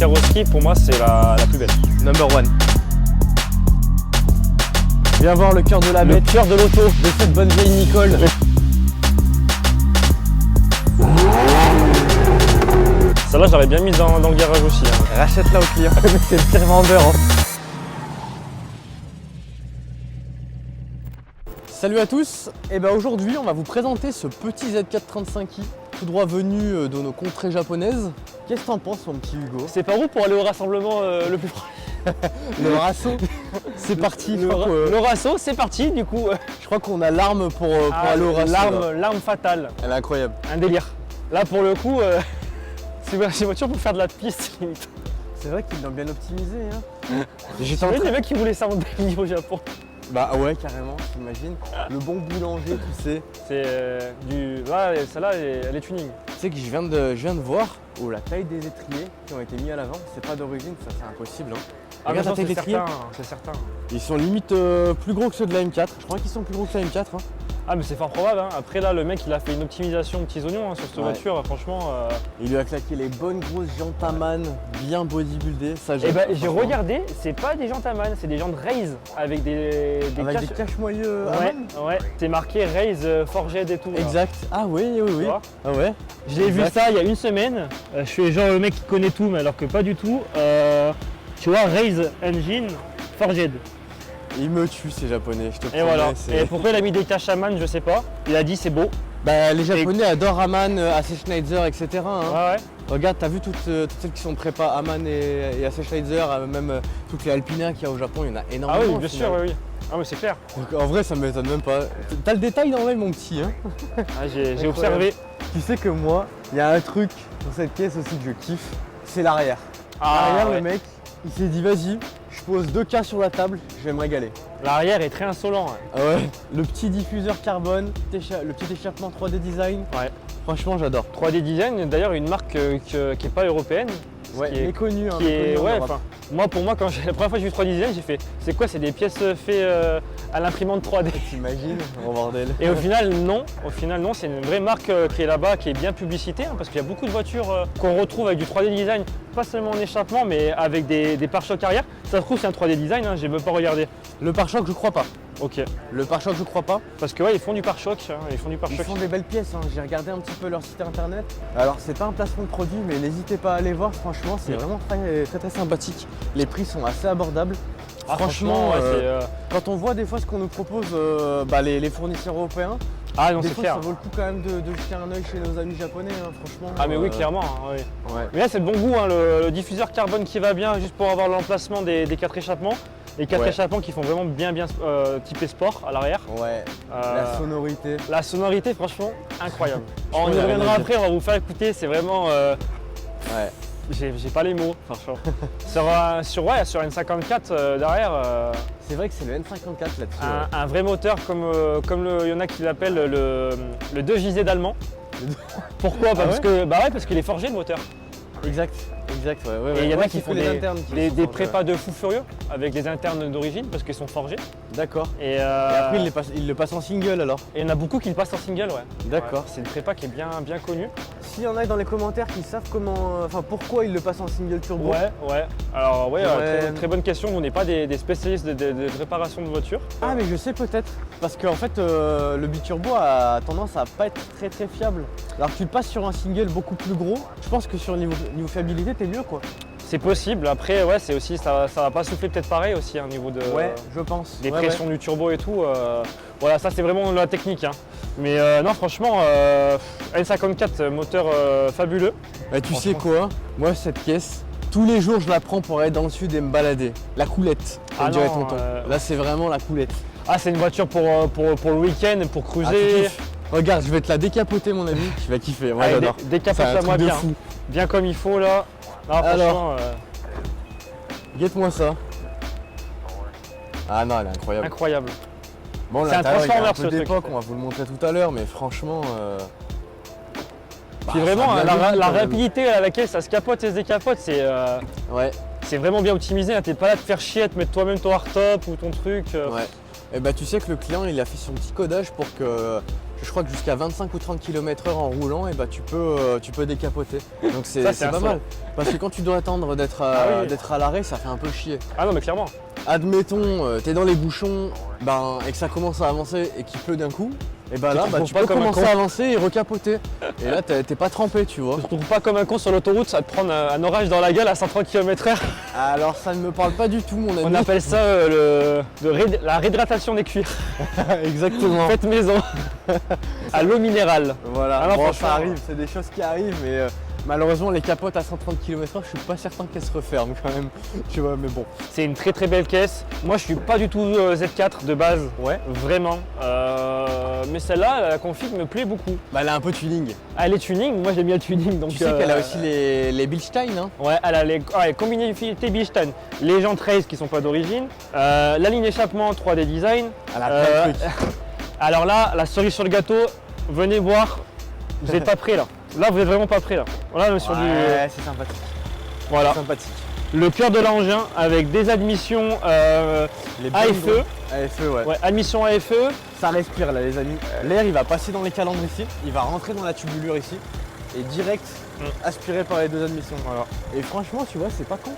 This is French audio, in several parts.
carrosserie, pour moi, c'est la plus belle. Number one. Viens voir le cœur de la bête, Le cœur de l'auto. de cette bonne vieille Nicole. Celle-là, j'aurais bien mise dans le garage aussi. Hein. Rachète-la au client. C'est le pire vendeur. Hein. Salut à tous. Et ben aujourd'hui, on va vous présenter ce petit Z435i, tout droit venu de nos contrées japonaises. Qu'est-ce que t'en penses, mon petit Hugo? C'est par où pour aller au rassemblement le plus proche? Le Rasso, c'est parti. Le Rasso, c'est parti du coup. Je crois qu'on a l'arme pour aller au Rasso. L'arme fatale. Elle est incroyable. Un délire. Là pour le coup, c'est une voiture pour faire de la piste limite. C'est vrai qu'ils l'ont bien optimisé. Hein. J'étais en train... des mecs qui voulaient ça en délire au Japon. Bah ouais, carrément, t'imagines. Le bon boulanger, tu sais. C'est du... Là, celle-là, elle est tuning. Tu sais que je viens de voir la taille des étriers qui ont été mis à l'avant, c'est pas d'origine, ça c'est impossible. Hein. Ah Regarde mais la taille des étriers. c'est certain. Ils sont limite plus gros que ceux de la M4. Je crois qu'ils sont plus gros que la M4. Hein. Ah mais c'est fort probable. Hein. Après là, le mec, il a fait une optimisation aux petits oignons hein, sur cette voiture. Franchement... Il lui a claqué les bonnes grosses jantes Amann, bien bodybuildées. Ça, et bah j'ai regardé, c'est pas des jantes Amann, c'est des jantes Raise avec des cache-moyeux Amann. Ouais, c'est marqué Raise Forged et tout. Exact. Là. Ah oui. Ah ouais. J'ai vu ça il y a une semaine. Je suis genre le mec qui connaît tout, mais alors que pas du tout. Tu vois, Raise Engine Forged. Il me tue ces japonais, je te promets. Et voilà. Et pourquoi il a mis des caches Amann, je sais pas. Il a dit c'est beau. Bah les japonais adorent Amann, AC Schneider, etc. Hein. Ouais. Regarde, t'as vu toutes celles qui sont prépa Amann et AC Schneider, même toutes les Alpina qu'il y a au Japon, il y en a énormément. Ah oui, bien sûr, oui. Ah mais c'est clair. Donc, en vrai, ça m'étonne même pas. T'as le détail dans l'œil, mon petit. Hein. Ah, j'ai observé. Tu sais que moi, il y a un truc dans cette caisse aussi que je kiffe, c'est l'arrière. L'arrière, le mec, il s'est dit vas-y, je pose 2K sur la table, je vais me régaler. L'arrière est très insolent. Hein. Ah ouais. Le petit diffuseur carbone, le petit échappement 3D design. Ouais. Franchement, j'adore. 3D Design, d'ailleurs une marque qui n'est pas européenne. Ouais, méconnue. Hein, pour moi, quand la première fois que j'ai vu 3D Design, j'ai fait c'est quoi? C'est des pièces faites à l'imprimante 3D. T'imagines? Oh bordel. Et au final, non. C'est une vraie marque qui est là-bas, qui est bien publicitée, hein, parce qu'il y a beaucoup de voitures qu'on retrouve avec du 3D Design, pas seulement en échappement, mais avec des pare-chocs arrière. Ça se trouve, c'est un 3D Design, hein, j'ai même pas regardé. Le pare-choc, je crois pas. Ok. Le pare-choc, je crois pas. Parce que ouais, ils font du pare-choc. Hein, ils font des belles pièces. Hein. J'ai regardé un petit peu leur site internet. Alors, c'est pas un placement de produit, mais n'hésitez pas à aller voir. Franchement, c'est vraiment très sympathique. Les prix sont assez abordables. Ah, franchement, quand on voit des fois ce qu'on nous propose les fournisseurs européens, des fois ça vaut le coup quand même de jeter un œil chez nos amis japonais, hein, franchement. Ah mais oui, clairement. Hein, oui. Ouais. Mais là c'est le bon goût, hein, le diffuseur carbone qui va bien juste pour avoir l'emplacement des 4 échappements. Les 4 échappements qui font vraiment bien typé sport à l'arrière. Ouais, la sonorité. La sonorité franchement incroyable. On y reviendra après, on va vous faire écouter, c'est vraiment... Ouais. J'ai pas les mots, franchement. sur N54 derrière. C'est vrai que c'est le N54 là-dessus. Un vrai moteur comme il y en a qui l'appellent le 2JZ d'allemand. Pourquoi? Parce qu'il est forgé le moteur. Exact. Et il y en a qui font des prépas de fous furieux avec des internes d'origine parce qu'ils sont forgés. D'accord. Et après ils le passent en single alors. Et il y en a beaucoup qui le passent en single, ouais. D'accord. Ouais, c'est une prépa qui est bien connue. S'il y en a dans les commentaires qui savent pourquoi ils le passent en single turbo. Ouais. Alors très bonne question. On n'est pas des spécialistes de réparation de voitures. Ah mais je sais peut-être. Parce qu'en fait le biturbo a tendance à pas être très fiable. Alors que tu le passes sur un single beaucoup plus gros, je pense que sur niveau fiabilité t'es mieux quoi. C'est possible, après c'est aussi ça va pas souffler peut-être pareil aussi au niveau de je pense. Des pressions du turbo et tout. Voilà, ça c'est vraiment la technique. Hein. Mais non franchement N54 moteur fabuleux. Bah, tu sais quoi? Moi cette caisse, tous les jours je la prends pour aller dans le sud et me balader. La coulette, comme dirait tonton. Là c'est vraiment la coulette. Ah c'est une voiture pour le week-end, pour cruiser. Regarde, je vais te la décapoter mon ami, tu vas kiffer, moi j'adore. Décapote-la moi bien. Bien comme il faut là. Alors, guette-moi ça. Ah non, elle est incroyable. Incroyable. Bon, c'est un transformer ce truc. On va vous le montrer tout à l'heure, mais franchement... Puis vraiment, la rapidité à laquelle ça se capote et se décapote, c'est vraiment bien optimisé. T'es pas là de faire chier, de mettre toi-même ton hardtop ou ton truc. Ouais. Et bah tu sais que le client il a fait son petit codage pour que je crois que jusqu'à 25 ou 30 km/h en roulant, et bah, tu peux décapoter. Donc c'est Ça, c'est pas un mal. Parce que quand tu dois attendre d'être Ah oui. d'être à l'arrêt, ça fait un peu chier. Ah non mais clairement. Admettons, t'es dans les bouchons et que ça commence à avancer et qu'il pleut d'un coup, et bah Tu là te bah, retrouves tu pas peux comme un commencer con. à avancer et recapoter. Et là t'es pas trempé, tu vois. Tu te retrouves pas comme un con sur l'autoroute, ça va te prendre un orage dans la gueule à 130 km/h. Alors ça ne me parle pas du tout, mon ami. On appelle ça la réhydratation des cuirs. Exactement. Faites maison. À l'eau minérale. Voilà, Ah non, bon, franchement, ça arrive, c'est des choses qui arrivent, mais malheureusement les capotes à 130 km/h, je suis pas certain qu'elles se referment quand même, tu vois, mais bon. C'est une très très belle caisse. Moi je suis pas du tout Z4 de base, Ouais, vraiment. Mais celle-là, la config me plaît beaucoup. bah elle a un peu tuning. Elle est tuning, moi j'aime bien le tuning. Donc, Tu sais qu'elle a aussi les Bilstein, hein. Ouais, elle a les combinabilités Bilstein, les jantes race qui sont pas d'origine, la ligne échappement 3D design. Elle a plein de trucs. Alors là, la cerise sur le gâteau, venez voir, vous n'êtes pas prêts là. Là, vous êtes vraiment pas prêts là. Voilà, sur du. Ouais, c'est sympathique. Voilà. Sympathique. Le cœur de l'engin avec des admissions Les AFE. AFE, ouais. Ouais, admission AFE. Ça respire là, les amis. L'air, il va passer dans les calandres ici, il va rentrer dans la tubulure ici, et direct aspiré par les deux admissions. Voilà. Et franchement, tu vois, c'est pas con.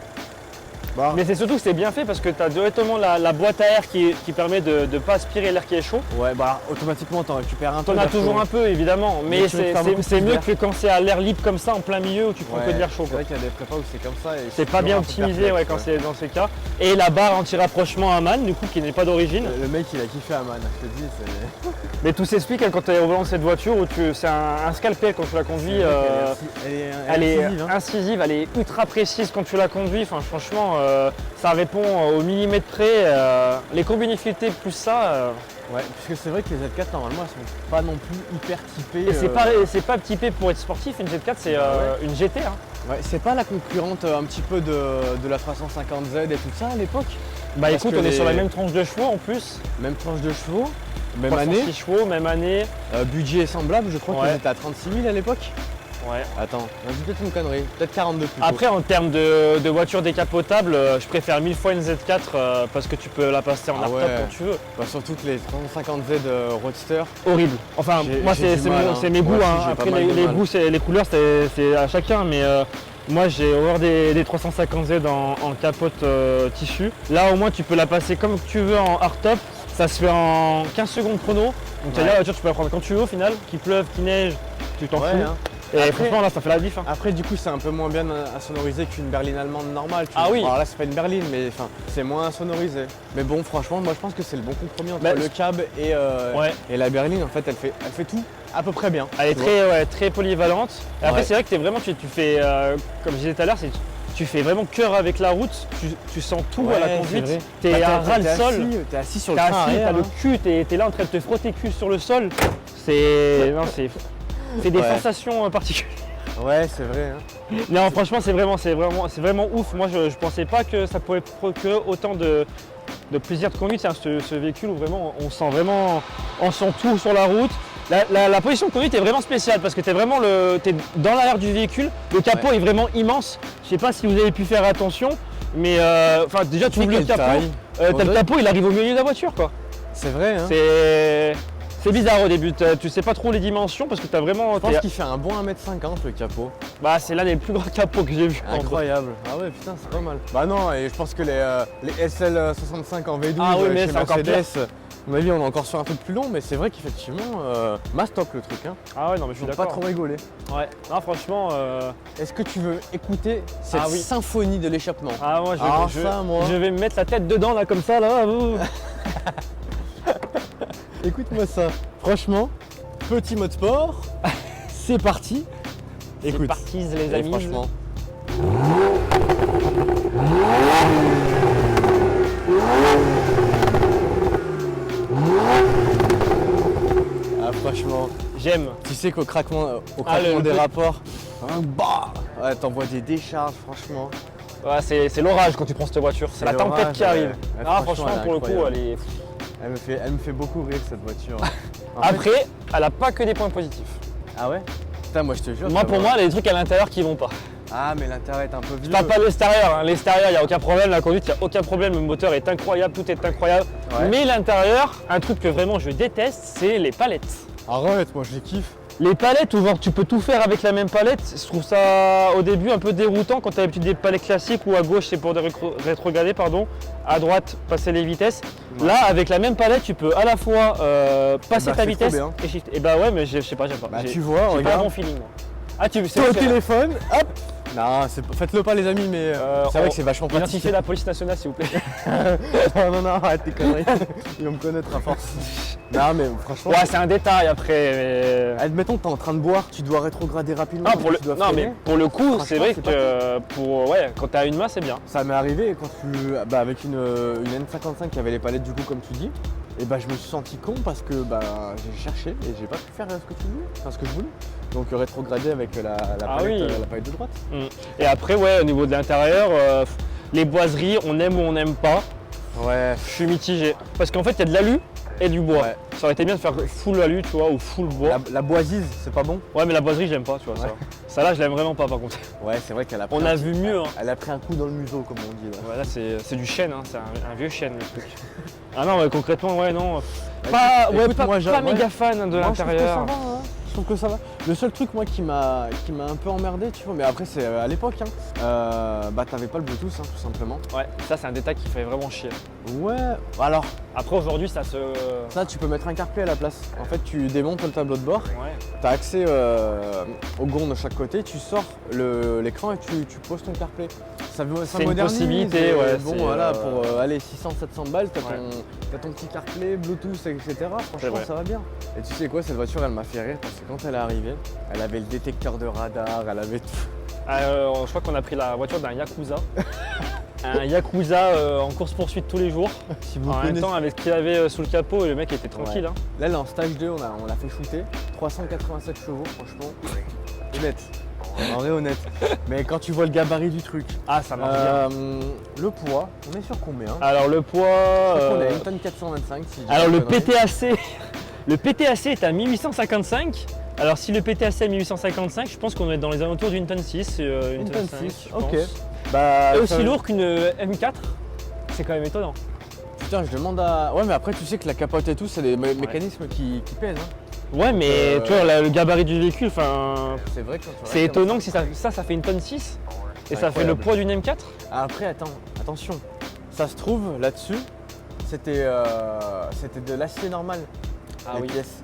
Bah, Mais c'est surtout que c'est bien fait parce que tu as directement la boîte à air qui permet de ne pas aspirer l'air qui est chaud. ouais, bah automatiquement, t'en récupères un peu. T'en as d'air toujours chaud. un peu évidemment, mais tu veux te faire beaucoup c'est plus mieux d'air. que quand c'est à l'air libre comme ça en plein milieu où tu prends Ouais, que de l'air chaud. C'est quoi. vrai qu'il y a des prépas où c'est comme ça. Et C'est pas bien optimisé ouais, quand c'est dans ces cas. Et la barre anti-rapprochement à manne, du coup, qui n'est pas d'origine. Le mec, il a kiffé Aman, je te dis. C'est... Mais tout s'explique hein, quand tu es au volant de cette voiture où c'est un scalpel quand tu la conduis. Elle est incisive, hein. incisive, elle est ultra précise quand tu la conduis. Enfin, franchement, ça répond au millimètre près. Les combinabilités plus ça. Ouais, puisque c'est vrai que les Z4, normalement, elles sont pas non plus hyper typées. Et c'est pas typé pour être sportif. Une Z4, c'est une GT. Hein. Ouais, c'est pas la concurrente un petit peu de la 350Z et tout ça à l'époque. Bah Parce écoute, que on est les- sur la même tranche de chevaux en plus. Même tranche de chevaux, même année. 306 chevaux, même année. Budget semblable, je crois Ouais. qu'ils étaient à 36 000 à l'époque. Ouais. Attends, je dis peut-être une connerie, peut-être 42 plutôt. Après, en termes de voiture décapotable, je préfère 1000 fois une Z4 parce que tu peux la passer en Ah hardtop ouais. quand tu veux. Bah, surtout que les 350Z Roadster, Horrible. Enfin, moi, j'ai c'est du mal, hein. c'est mes goûts. Moi aussi, hein. j'ai Après, pas mal de les mal. goûts, les couleurs, c'est à chacun. Mais moi, j'ai horreur des 350Z en capote tissu. Là, au moins, tu peux la passer comme tu veux en hardtop. Ça se fait en 15 secondes chrono. Donc, Ouais. la voiture, tu peux la prendre quand tu veux au final. Qu'il pleuve, qu'il neige, tu t'en ouais, fous. hein. Et Après- franchement, là, ça fait la diff. hein. Après, du coup, c'est un peu moins bien à sonoriser qu'une berline allemande normale. Tu Ah vois. oui. Alors là, c'est pas une berline, mais enfin, c'est moins sonorisé. Mais bon, franchement, moi, je pense que c'est le bon compromis entre Bah, le cab Ouais. et la berline. En fait, elle fait tout à peu près bien. Elle est tu vois. très polyvalente. Et après, Ouais. c'est vrai que tu fais, comme je disais tout à l'heure, tu fais vraiment cœur avec la route. Tu sens tout à la Ouais, c'est conduite. vrai. T'es Bah, à ras le sol. T'es assis sur le T'es train assis, arrière, t'as le hein. cul, t'es là en train de te frotter le cul sur le sol. C'est des Ouais. sensations particulières. Ouais, c'est vrai. Hein. Non, franchement, c'est vraiment ouf. Moi, je pensais pas que ça pouvait procurer autant de plaisir de conduite. C'est ce véhicule où vraiment on sent tout sur la route. La position de conduite est vraiment spéciale parce que t'es dans l'arrière du véhicule. Le capot est vraiment immense. Je sais pas si vous avez pu faire attention, mais déjà tu sais ouvres le quelle capot. taille T'as le Ouais. capot, il arrive au milieu de la voiture quoi. C'est vrai. Hein. C'est bizarre au début. Tu sais pas trop les dimensions parce que t'as vraiment. Je pense qu'il fait un bon 1m50 le capot. Bah c'est l'un des plus grands capots que j'ai vu. en vrai. Incroyable. Ah ouais, putain, c'est pas mal. Bah non, et je pense que les SL65 en V12 Ah oui, mais chez c'est encore Mercedes, à mon avis, on est encore sur un truc plus long, mais c'est vrai qu'effectivement, mastoc le truc. Hein. Ah ouais non mais je suis Faut d'accord. pas trop rigoler. Ouais. Non franchement. Est-ce que tu veux écouter cette Ah oui. symphonie de l'échappement? Ah moi Alors ça, moi. je vais me mettre la tête dedans là comme ça là. Écoute-moi ça. Franchement, petit mode sport, c'est parti. Écoute. C'est parti les Et amis. franchement. Ah franchement, J'aime. tu sais qu'au craquement, Ah, le des truc. rapports, bah, ouais, t'envoies des décharges, franchement. Ouais, c'est l'orage quand tu prends cette voiture. C'est la tempête l'orage, qui arrive. ouais. Ouais, Ah franchement, franchement elle est pour le coup incroyable. elle est. Elle me fait beaucoup rire cette voiture. En fait- Après, elle a pas que des points positifs. ah ouais. Putain, moi je te jure. Moi ça pour va. moi, elle a des trucs à l'intérieur qui vont pas. Ah mais l'intérieur est un peu vieux. Je parle pas de l'extérieur, hein. L'extérieur, il n'y a aucun problème, la conduite, il n'y a aucun problème, le moteur est incroyable, tout est incroyable. Ouais. Mais l'intérieur, un truc que vraiment je déteste, c'est les palettes. Arrête, moi je les kiffe. Les palettes où genre tu peux tout faire avec la même palette, je trouve ça au début un peu déroutant quand tu as l'habitude des palettes classiques où à gauche c'est pour des rétrogradés, pardon, à droite passer les vitesses. Ouais. Là avec la même palette tu peux à la fois passer Bah, ta c'est vitesse trop bien. et shift. Et bah ouais mais je sais pas, j'aime pas. Bah J'ai- tu vois, j'ai pas un regarde. bon feeling moi. Ah tu T'es au téléphone, hop. Non, faites-le pas les amis, mais c'est vrai que c'est vachement pratique. Identifiez la police nationale s'il vous plaît. non, arrête tes conneries. Ils vont me connaître à force. Non, mais franchement. Ouais c'est un détail après mais... Admettons que t'es en train de boire, tu dois rétrograder rapidement. Ah, pour le... tu dois Non freiner. mais pour le coup c'est vrai c'est que pour... ouais, quand t'as une main c'est bien. Ça m'est arrivé quand avec une N55 qui avait les palettes du coup comme tu dis, et bah je me suis senti con parce que j'ai cherché et j'ai pas pu faire ce que tu voulais, enfin ce que je voulais. Donc rétrograder avec la Ah palette, oui. la palette de droite. Et après ouais au niveau de l'intérieur, les boiseries on aime ou on n'aime pas. Ouais. Je suis mitigé. Parce qu'en fait, il y a de l'alu et du bois. Ouais. Ça aurait été bien de faire full alu, tu vois, ou full bois. La boisise, c'est pas bon? Ouais, mais la boiserie, j'aime pas, tu vois. Ouais. Ça là, je l'aime vraiment pas, par contre. Ouais, c'est vrai qu'elle a pris On un a petit- vu mieux. Hein. Elle a pris un coup dans le museau comme on dit. Ouais, là, c'est du chêne, hein. C'est un vieux chêne, le truc. Ah non, ouais, concrètement, ouais, non. Bah, Pas, écoute, ouais, écoute, pas, moi, pas méga fan de Moi, l'intérieur. Je trouve que ça va. Le seul truc moi qui m'a un peu emmerdé, tu vois, mais après c'est à l'époque, t'avais pas le Bluetooth hein, tout simplement. Ouais, ça, c'est un détail qui fait vraiment chier. Ouais, alors Après, aujourd'hui, ça se. ça tu peux mettre un CarPlay à la place. En fait tu démontes le tableau de bord, Ouais. tu as accès aux gonds de chaque côté, tu sors l'écran et tu poses ton CarPlay. Ça C'est une modernise, possibilité, et ouais, Bon c'est, voilà, pour aller 600-700 balles, Ouais. t'as ton petit CarPlay, Bluetooth, etc. C'est Franchement vrai. ça va bien. Et tu sais quoi, cette voiture elle m'a fait rire parce que quand elle est arrivée, elle avait le détecteur de radar, elle avait tout. Je crois qu'on a pris la voiture d'un Yakuza. Un Yakuza en course-poursuite tous les jours. Si vous En même connaissez- temps, avec ce qu'il avait sous le capot, le mec était tranquille. Ouais. Hein. Là, elle est en stage 2, on l'a fait shooter. 387 chevaux, franchement. Honnête. En vrai, honnête. Mais quand tu vois le gabarit du truc. Ah, ça marche bien. Le poids, on est sur combien? Alors le poids. Je crois qu'on est à une tonne 425. Si je dis Alors pas le de conneries. PTAC, le PTAC est à 1855. Alors si le PTAC est à 1855, je pense qu'on est dans les alentours d'une tonne 6, Une tonne 5, 6, je ok. pense. Bah, Et ça- aussi lourd qu'une M4, c'est quand même étonnant. Putain, je demande à. Ouais, mais après, tu sais que la capote et tout, c'est des mécanismes qui pèsent. Hein. Ouais, mais tu vois, le gabarit du véhicule, enfin, C'est vrai que quand tu c'est regardes étonnant comme que si ça fait une tonne 6 et C'est ça fait le incroyable. poids d'une M4. Après, attention. Ça se trouve, là-dessus, c'était de l'acier normal, Ah les oui. pièces.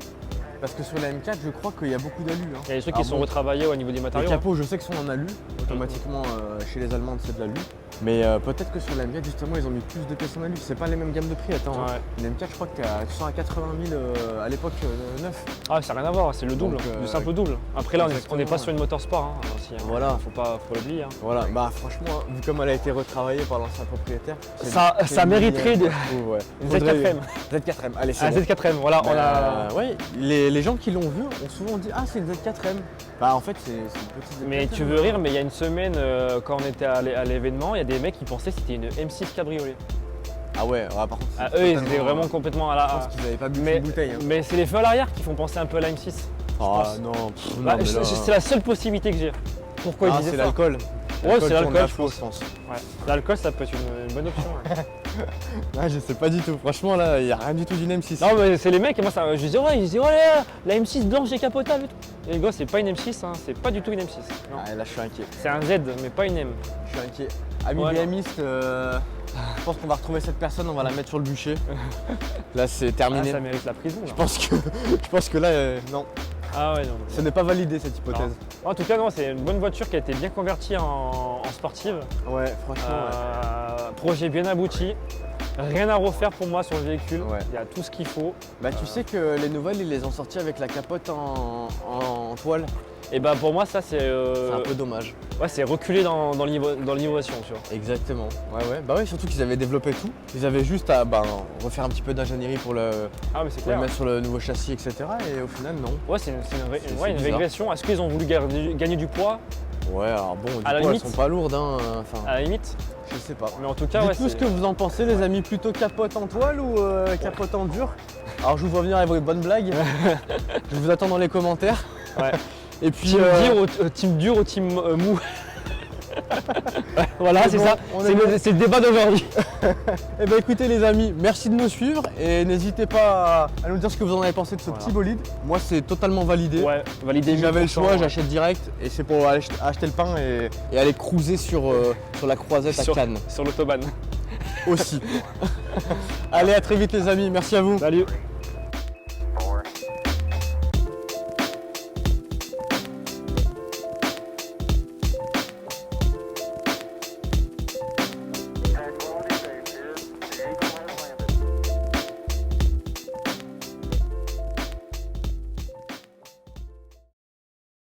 Parce que sur la M4, je crois qu'il y a beaucoup d'alu. Hein. Il y a des trucs Ah qui sont bon. retravaillés au niveau des Les matériaux. hein. capots, je sais qu'ils sont en alu. Automatiquement, chez les Allemandes, c'est de l'alu. Mais peut-être que sur la M4, justement, ils ont mis plus de pièces en alu. C'est pas les mêmes gammes de prix. Attends, hein. Ouais. Une M4, je crois que tu sors à 80 000 à l'époque neuf. Ah, ça n'a rien à voir, c'est le double, Donc, du simple double. Après là, on n'est exactement, pas sur une motorsport hein, aussi. Hein. Voilà. Faut l'oublier. Hein. Voilà, bah franchement, vu comme elle a été retravaillée par l'ancien propriétaire, Ça mériterait de... Ouais. Une Faudrait- Z4M. Z4M, allez, c'est Ah, bon. Z4M, voilà, on a... Ouais, les gens qui l'ont vu ont souvent dit ah c'est une Z4M. Bah en fait c'est une petite Z4M. Mais tu veux rire, mais il y a une semaine, quand on était à l'événement, il y a des mecs qui pensaient que c'était une M6 cabriolet. Ah ouais, par contre. Ah, c'est eux, ils totalement- étaient vraiment complètement à Je la... pense qu'ils avaient pas bu Mais, une bouteille. Hein. mais c'est les feux à l'arrière qui font penser un peu à la M6. Ah pense. non, Bah, non, mais là- c'est la seule possibilité que j'ai. Pourquoi Ah, ils disaient c'est ça? l'alcool. Ouais, c'est tourne l'alcool, à je flot, pense. Ouais. L'alcool, ça peut être une bonne option. Ouais. Ah, je sais pas du tout. Franchement là, il n'y a rien du tout d'une M6. Non, mais c'est les mecs, et moi, ça, je disais, ouais, ils disaient, ouais, la M6 blanche décapotable et tout. Et les gars, c'est pas une M6, hein, c'est pas du tout une M6. Non. Ah, là je suis inquiet. C'est un Z, mais pas une M. Je suis inquiet. Amis Ouais, non. BMistes, je pense qu'on va retrouver cette personne, on va la mettre sur le bûcher. Là c'est Ah, terminé. ça mérite la prison. Là. Je pense que là, non, Ah ouais, non. ce n'est pas validé cette hypothèse. En tout cas, non, c'est une bonne voiture qui a été bien convertie en sportive. Ouais, franchement. Projet bien abouti. Rien à refaire pour moi sur le véhicule. Ouais. Il y a tout ce qu'il faut. Bah tu sais que les nouvelles, ils les ont sorties avec la capote en toile. Et bah pour moi, ça, c'est C'est un peu dommage. ouais, c'est reculé dans l'innovation, tu vois. Exactement. Ouais. Bah ouais, surtout qu'ils avaient développé tout. Ils avaient juste à refaire un petit peu d'ingénierie pour le Ah, mais c'est pour le clair. mettre sur le nouveau châssis, etc. Et au final, non. Ouais, c'est une C'est une bizarre. régression. Est-ce qu'ils ont voulu gagner du poids? Ouais, alors bon, du À la coup, elles limite. sont pas lourdes, hein. Enfin, À la limite. je sais pas. Mais en tout cas, ouais, Dites-nous ce que vous en pensez, les amis. Plutôt capote en toile ou capote en dur? Alors, je vous vois venir avec vos bonnes blagues. Je vous attends dans les commentaires. Ouais. Et puis, Team dur au team mou. Voilà, c'est bon, ça. on C'est est bon. c'est le débat d'aujourd'hui. Eh ben écoutez les amis, merci de nous suivre et n'hésitez pas à nous dire ce que vous en avez pensé de ce Voilà. petit bolide. Moi c'est totalement validé. Ouais, validé. Si j'avais le 1000%, choix, ouais. j'achète direct et c'est pour acheter le pain et aller cruiser sur la croisette à Cannes Sur l'autobahn. aussi. Allez, à très vite les amis, merci à vous. Salut.